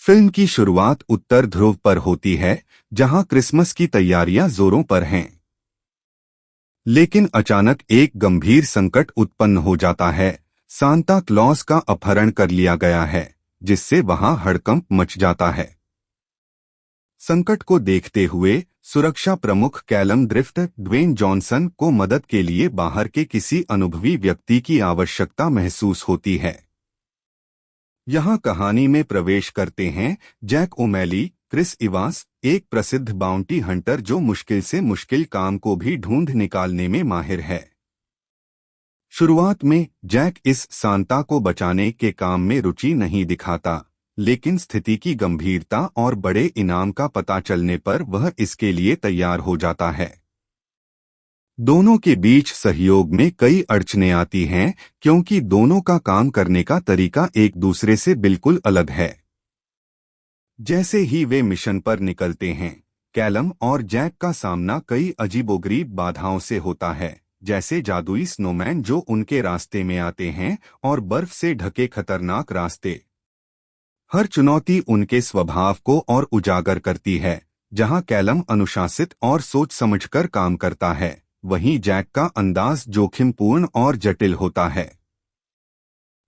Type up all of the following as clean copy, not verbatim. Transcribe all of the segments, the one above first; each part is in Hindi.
फिल्म की शुरुआत उत्तर ध्रुव पर होती है, जहां क्रिसमस की तैयारियां जोरों पर हैं। लेकिन अचानक एक गंभीर संकट उत्पन्न हो जाता है। सांता क्लॉस का अपहरण कर लिया गया है, जिससे वहां हड़कंप मच जाता है। संकट को देखते हुए सुरक्षा प्रमुख कैलम ड्रिफ्ट ड्वेन जॉनसन को मदद के लिए बाहर के किसी अनुभवी व्यक्ति की आवश्यकता महसूस होती है। यहाँ कहानी में प्रवेश करते हैं जैक ओमैली, क्रिस इवांस, एक प्रसिद्ध बाउंटी हंटर जो मुश्किल से मुश्किल काम को भी ढूंढ निकालने में माहिर है। शुरुआत में जैक इस सांता को बचाने के काम में रुचि नहीं दिखाता, लेकिन स्थिति की गंभीरता और बड़े इनाम का पता चलने पर वह इसके लिए तैयार हो जाता है। दोनों के बीच सहयोग में कई अड़चनें आती हैं, क्योंकि दोनों का काम करने का तरीका एक दूसरे से बिल्कुल अलग है। जैसे ही वे मिशन पर निकलते हैं, कैलम और जैक का सामना कई अजीबोगरीब बाधाओं से होता है, जैसे जादुई स्नोमैन जो उनके रास्ते में आते हैं और बर्फ से ढके खतरनाक रास्ते। हर चुनौती उनके स्वभाव को और उजागर करती है। जहां कैलम अनुशासित और सोच समझकर काम करता है, वहीं जैक का अंदाज जोखिमपूर्ण और जटिल होता है।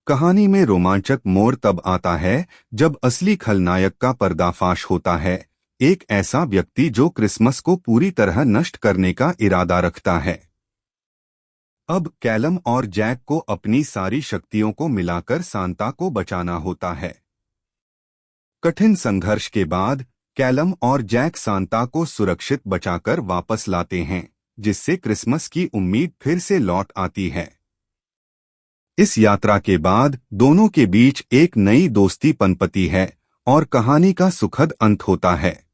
कहानी में रोमांचक मोड़ तब आता है जब असली खलनायक का पर्दाफाश होता है, एक ऐसा व्यक्ति जो क्रिसमस को पूरी तरह नष्ट करने का इरादा रखता है। अब कैलम और जैक को अपनी सारी शक्तियों को मिलाकर सांता को बचाना होता है। कठिन संघर्ष के बाद कैलम और जैक सांता को सुरक्षित बचाकर वापस लाते हैं, जिससे क्रिसमस की उम्मीद फिर से लौट आती है। इस यात्रा के बाद दोनों के बीच एक नई दोस्ती पनपती है और कहानी का सुखद अंत होता है।